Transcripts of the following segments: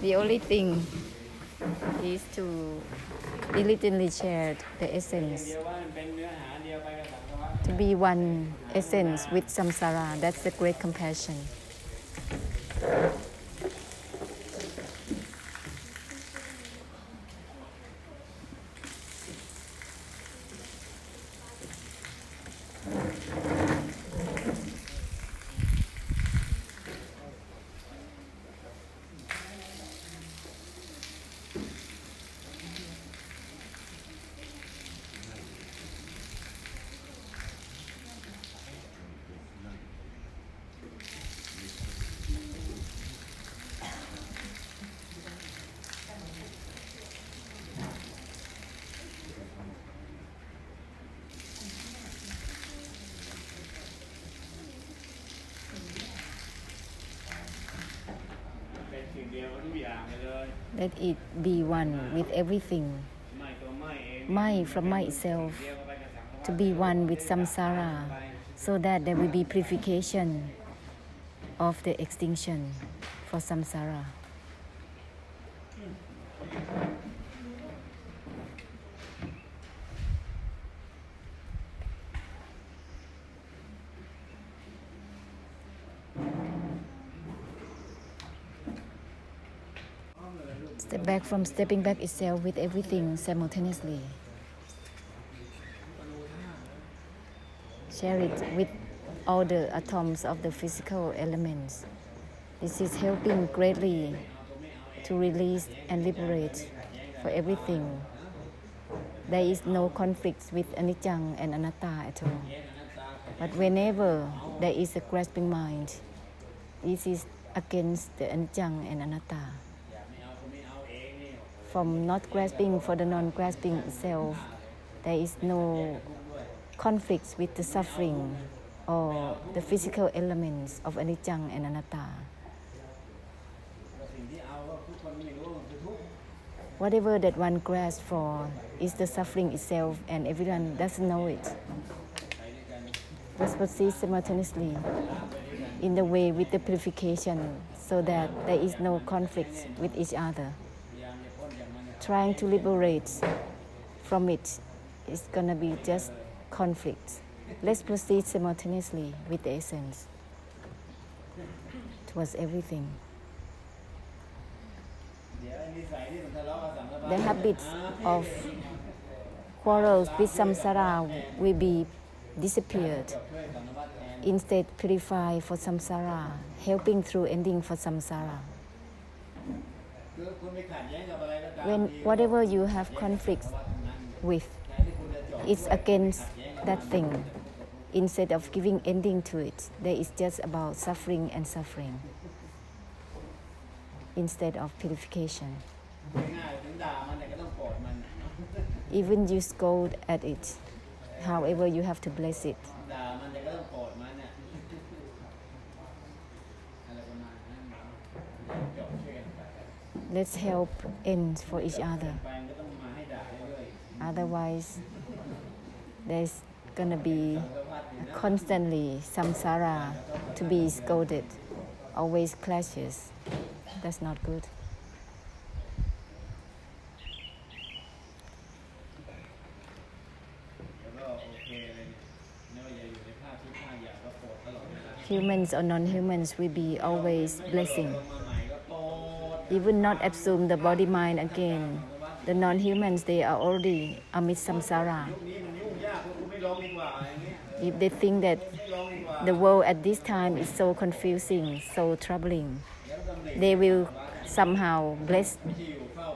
The only thing is to diligently share the essence, to be one essence with samsara. That's the great compassion. Let it be one with everything. My from my itself, to be one with samsara, so that there will be purification of the extinction for samsara. Step back from stepping back itself with everything simultaneously. Share it with all the atoms of the physical elements. This is helping greatly to release and liberate for everything. There is no conflict with anicca and anatta at all. But whenever there is a grasping mind, this is against the anicca and anatta. From not grasping for the non-grasping itself, there is no conflict with the suffering or the physical elements of anicca and anatta. Whatever that one grasps for is the suffering itself, and everyone doesn't know it. Let's proceed simultaneously in the way with the purification, so that there is no conflict with each other. Trying to liberate from it is going to be just conflict. Let's proceed simultaneously with the essence towards everything. The habits of quarrels with samsara will be disappeared. Instead, purify for samsara, helping through ending for samsara. When whatever you have conflict with, it's against that thing. Instead of giving ending to it, there is just about suffering and suffering, instead of purification. Even you scold at it, however you have to bless it. Let's help end for each other. Otherwise, there's going to be constantly samsara to be scolded, always clashes. That's not good. Humans or non-humans will be always blessing. You will not assume the body-mind again. The non-humans, they are already amid samsara. If they think that the world at this time is so confusing, so troubling, they will somehow bless.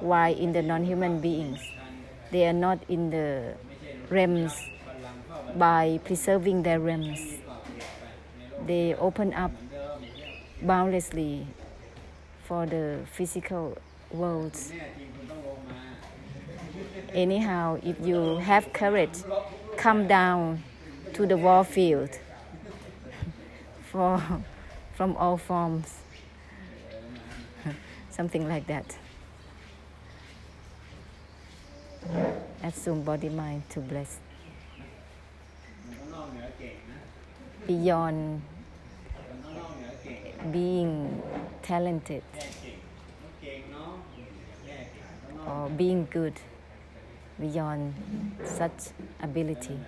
Why in the non-human beings, they are not in the realms by preserving their realms. They open up boundlessly for the physical worlds. Anyhow, if you have courage, come down to the war field from all forms. Something like that. Assume body-mind to bless. Beyond being talented, being good beyond such ability.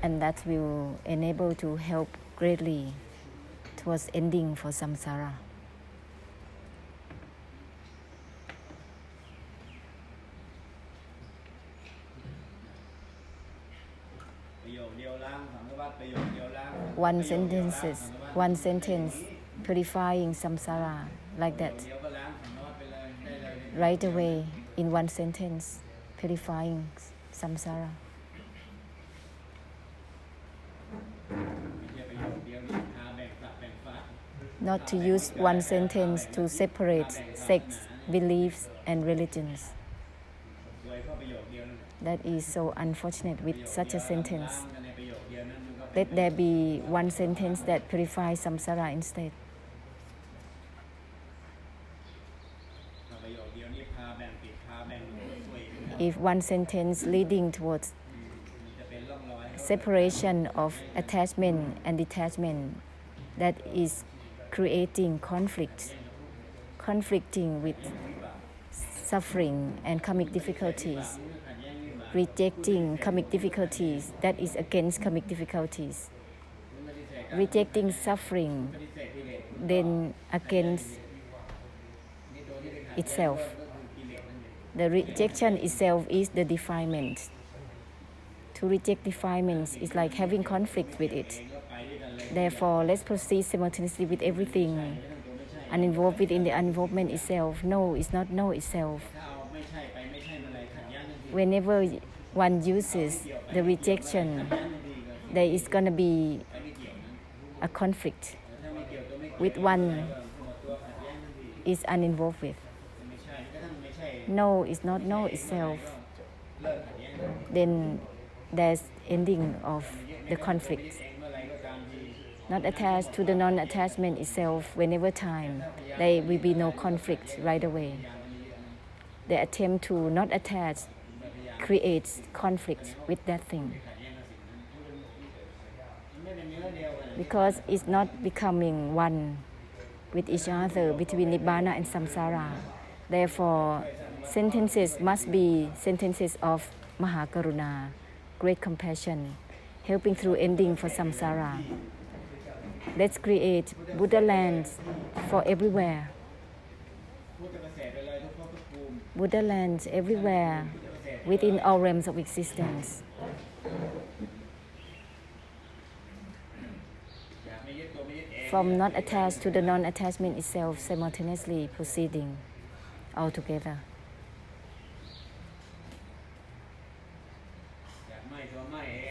And that will enable to help greatly towards ending for samsara. One sentence purifying samsara like that. Right away, in one sentence, purifying samsara. Not to use one sentence to separate sects, beliefs, and religions. That is so unfortunate with such a sentence. Let there be one sentence that purifies samsara instead. If one sentence leading towards separation of attachment and detachment, that is creating conflicting with suffering and karmic difficulties, rejecting karmic difficulties, that is against karmic difficulties, rejecting suffering, then against itself. The rejection itself is the defilement. To reject defilements is like having conflict with it. Therefore, let's proceed simultaneously with everything uninvolved within the involvement itself. No is not no itself. Whenever one uses the rejection, there is going to be a conflict with one is uninvolved with. No is not no itself. Then there's ending of the conflict. Not attached to the non-attachment itself, whenever time, there will be no conflict right away. The attempt to not attach creates conflict with that thing. Because it's not becoming one with each other between Nibbana and Samsara. Therefore, sentences must be sentences of Mahakaruna, great compassion, helping through ending for Samsara. Let's create Buddha lands for everywhere. Buddha lands everywhere within all realms of existence. From not attached to the non-attachment itself, simultaneously proceeding all together.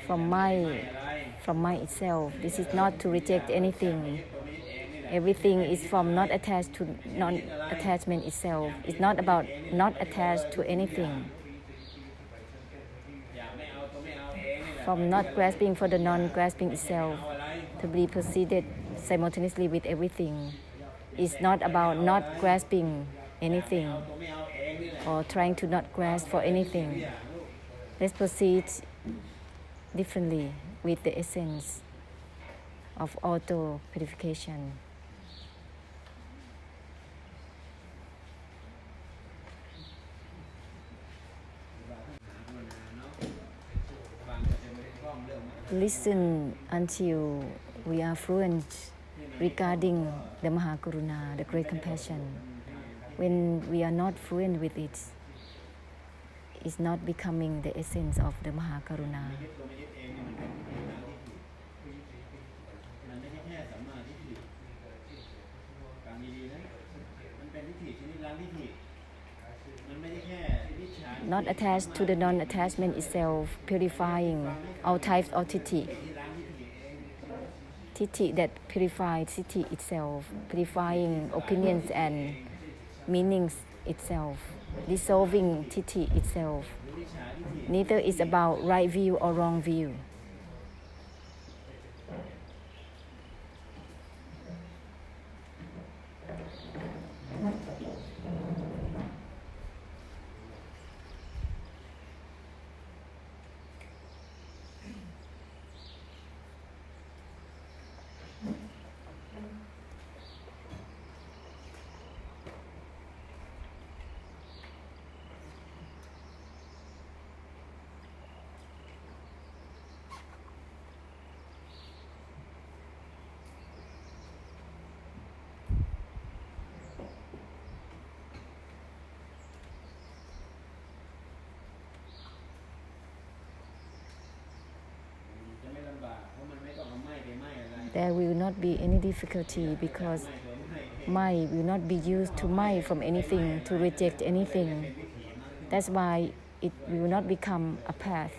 From my itself, this is not to reject anything. Everything is from not attached to non-attachment itself. It's not about not attached to anything. From not grasping for the non-grasping itself, to be proceeded simultaneously with everything. It's not about not grasping anything or trying to not grasp for anything. Let's proceed differently with the essence of auto-purification. Listen until we are fluent regarding the Mahakaruna, the great compassion. When we are not fluent with it, it's not becoming the essence of the Mahakaruna. Not attached to the non-attachment itself, purifying all types of titi. Titi that purifies titi itself, purifying opinions and meanings itself, dissolving titi itself. Neither is about right view or wrong view. there will not be any difficulty because mind will not be used to mind from anything, to reject anything. That's why it will not become a path.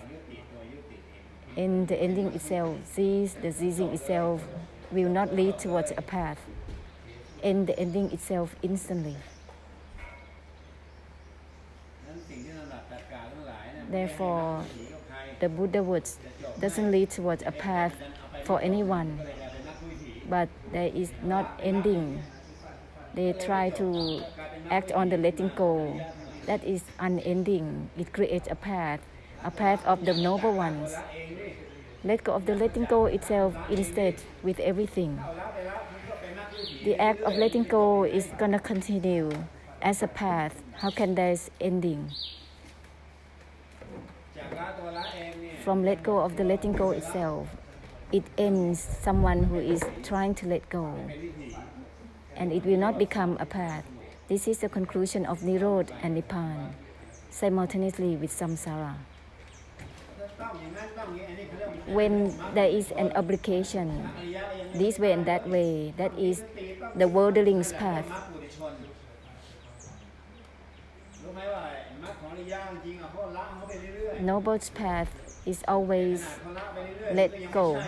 In the ending itself, the ceasing itself will not lead towards a path. In the ending itself instantly. Therefore, the Buddha words doesn't lead towards a path for anyone, but there is not ending. They try to act on the letting go. That is unending. It creates a path of the noble ones. Let go of the letting go itself instead with everything. The act of letting go is going to continue as a path. How can there's ending? From let go of the letting go itself, it ends someone who is trying to let go. And it will not become a path. This is the conclusion of Nirodha and Nibbana, simultaneously with samsara. When there is an obligation, this way and that way, that is the worldling's path. Noble's path is always let go,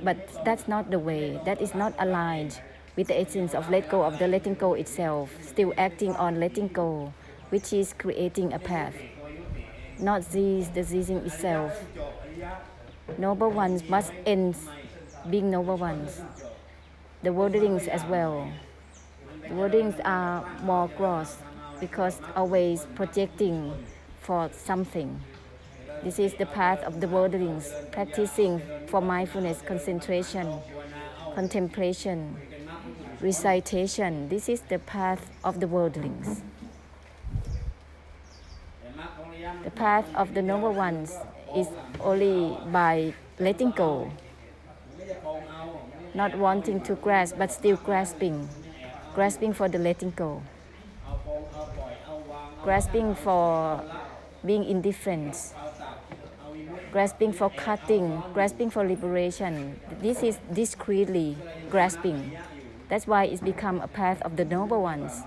but that's not the way. That is not aligned with the essence of let go of the letting go itself, still acting on letting go, which is creating a path, not the ceasing itself. Noble ones must end being noble ones. The worldlings as well. The worldlings are more gross because always projecting for something. This is the path of the worldlings, practicing for mindfulness, concentration, contemplation, recitation. This is the path of the worldlings. The path of the noble ones is only by letting go, not wanting to grasp but still grasping for the letting go, grasping for being indifferent, grasping for cutting, grasping for liberation. This is discreetly grasping. That's why it's become a path of the noble ones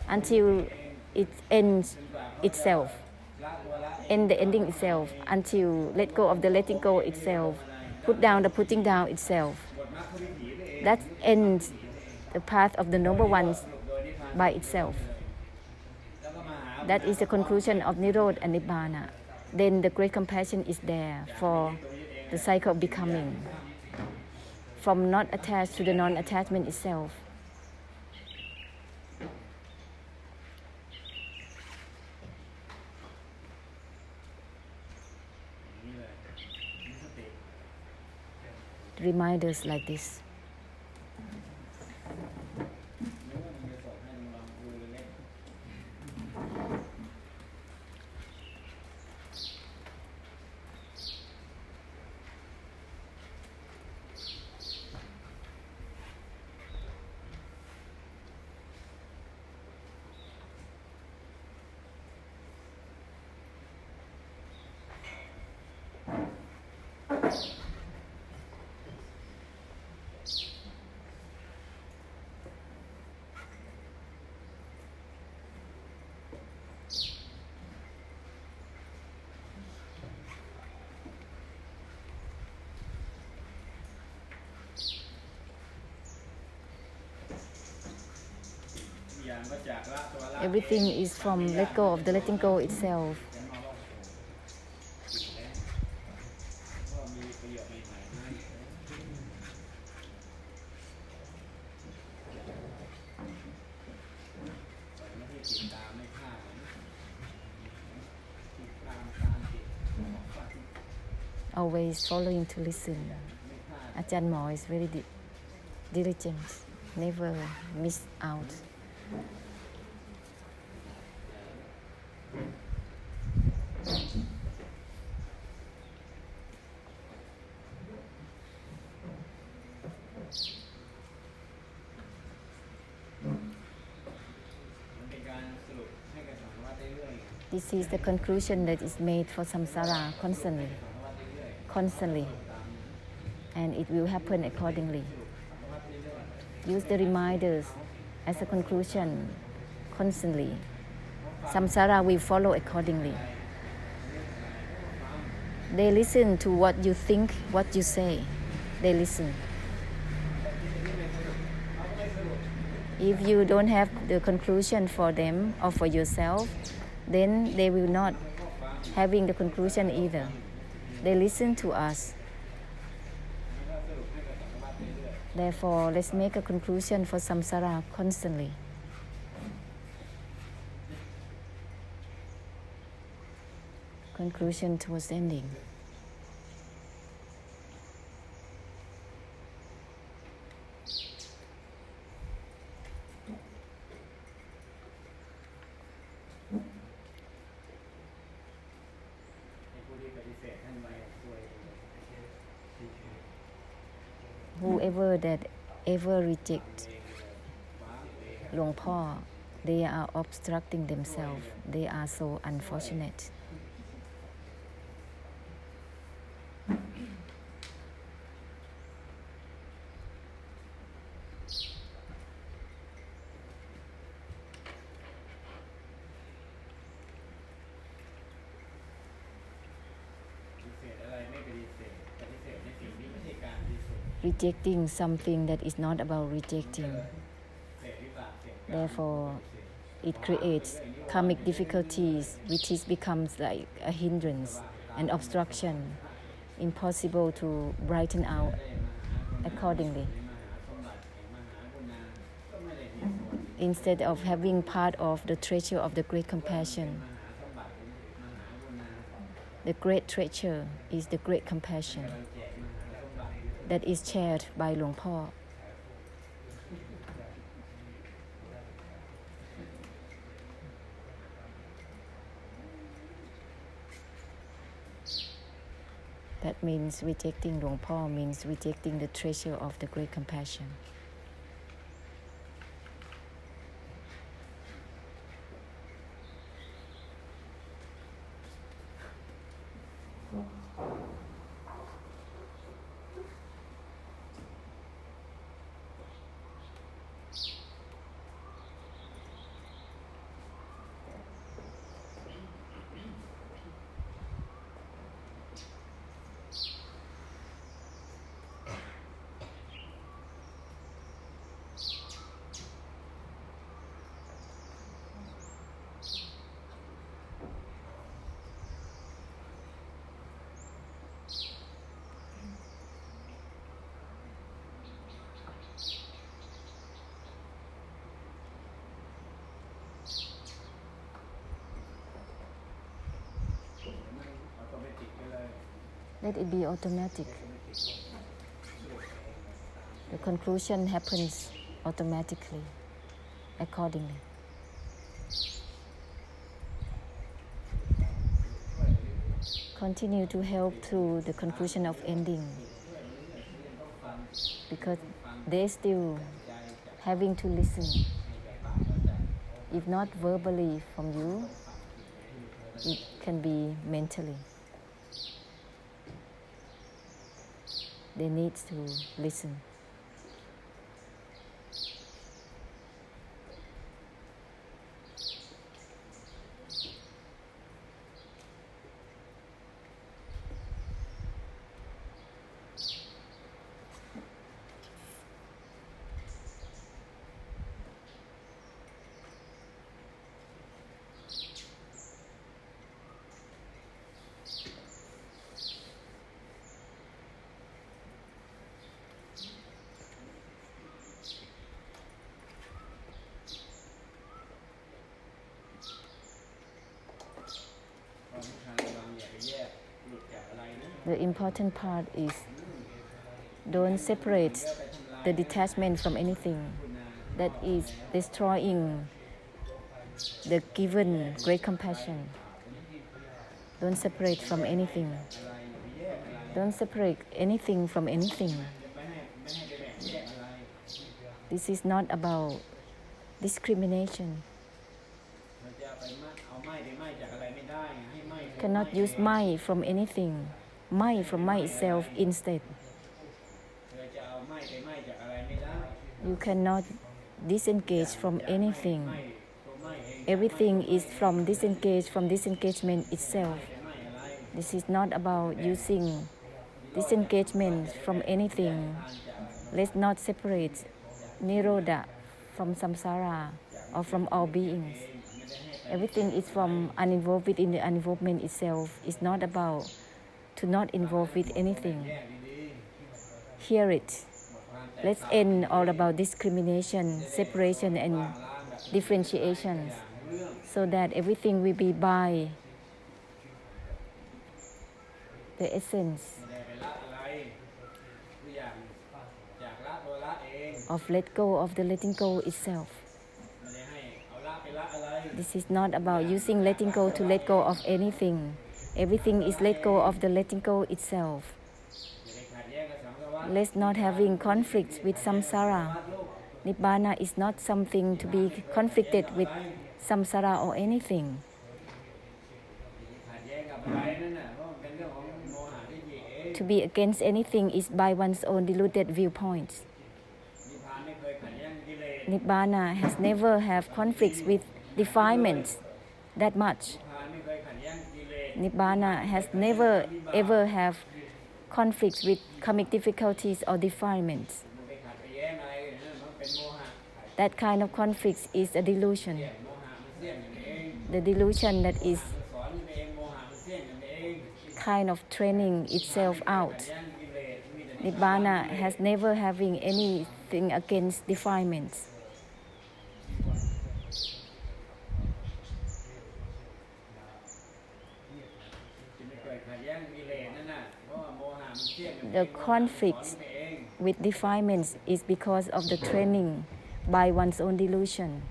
until it ends itself, in the ending itself, until let go of the letting go itself, put down the putting down itself. That ends the path of the noble ones by itself. That is the conclusion of Nirodha and Nibbana. Then the great compassion is there for the cycle of becoming, from not attached to the non-attachment itself. Reminders like this. Everything is from let go of the letting go itself. Always following to listen. Ajahn Mo is very diligent, never miss out. This is the conclusion that is made for samsara constantly. and it will happen accordingly. Use the reminders as a conclusion constantly. Samsara will follow accordingly. They listen to what you think, what you say. They listen. If you don't have the conclusion for them or for yourself, then they will not having the conclusion either. They listen to us. Therefore, let's make a conclusion for samsara constantly. Conclusion towards ending. Whoever that ever reject Luang Por, they are obstructing themselves. They are so unfortunate. Rejecting something that is not about rejecting. Therefore, it creates karmic difficulties, which becomes like a hindrance, an obstruction, impossible to brighten out accordingly. Instead of having part of the treasure of the great compassion, the great treasure is the great compassion that is shared by Luang Por. That means rejecting Luang Por means rejecting the treasure of the great compassion. Let it be automatic. The conclusion happens automatically, accordingly. Continue to help to the conclusion of ending, because they still having to listen. If not verbally from you, it can be mentally. They need to listen. The important part is don't separate the detachment from anything that is destroying the given great compassion. Don't separate from anything. Don't separate anything from anything. This is not about discrimination. Cannot use my from anything, my from my itself instead. You cannot disengage from anything. Everything is from disengagement itself. This is not about using disengagement from anything. Let's not separate Nirodha from samsara or from all beings. Everything is from uninvolved within the uninvolvement itself. It's not about to not involve with anything. Hear it. Let's end all about discrimination, separation, and differentiation, so that everything will be by the essence of let go of the letting go itself. This is not about using letting go to let go of anything. Everything is let go of the letting go itself. Let's not having conflicts with samsara. Nibbana is not something to be conflicted with samsara or anything. To be against anything is by one's own deluded viewpoints. Nibbana has never have conflicts with defilements that much. Nibbana has never ever have conflicts with karmic difficulties or defilements. That kind of conflict is a delusion. The delusion that is kind of training itself out. Nibbana has never having anything against defilements. The conflict with defilements is because of the training by one's own delusion.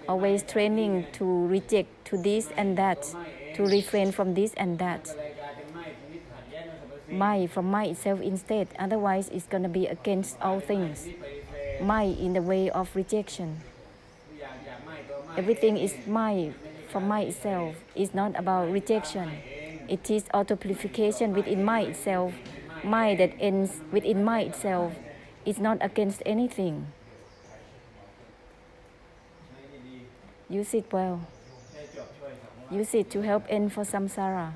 Always training to reject to this and that, to refrain from this and that. From mind itself instead, otherwise it's going to be against all things. Mind in the way of rejection. Everything is mind from mind itself. It's not about rejection. It is auto-purification within mind itself. Mind that ends within mind itself is not against anything. Use it well. Use it to help end for samsara.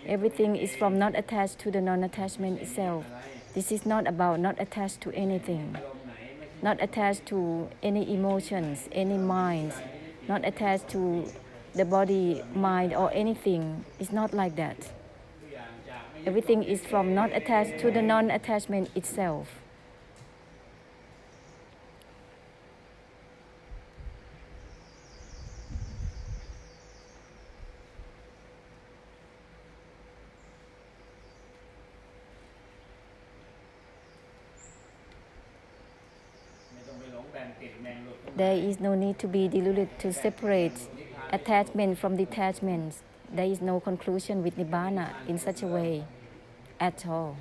Everything is from not attached to the non-attachment itself. This is not about not attached to anything. Not attached to any emotions, any minds. Not attached to the body, mind, or anything. It's not like that. Everything is from not attached to the non-attachment itself. There is no need to be deluded to separate attachment from detachment. There is no conclusion with Nibbana in such a way at all.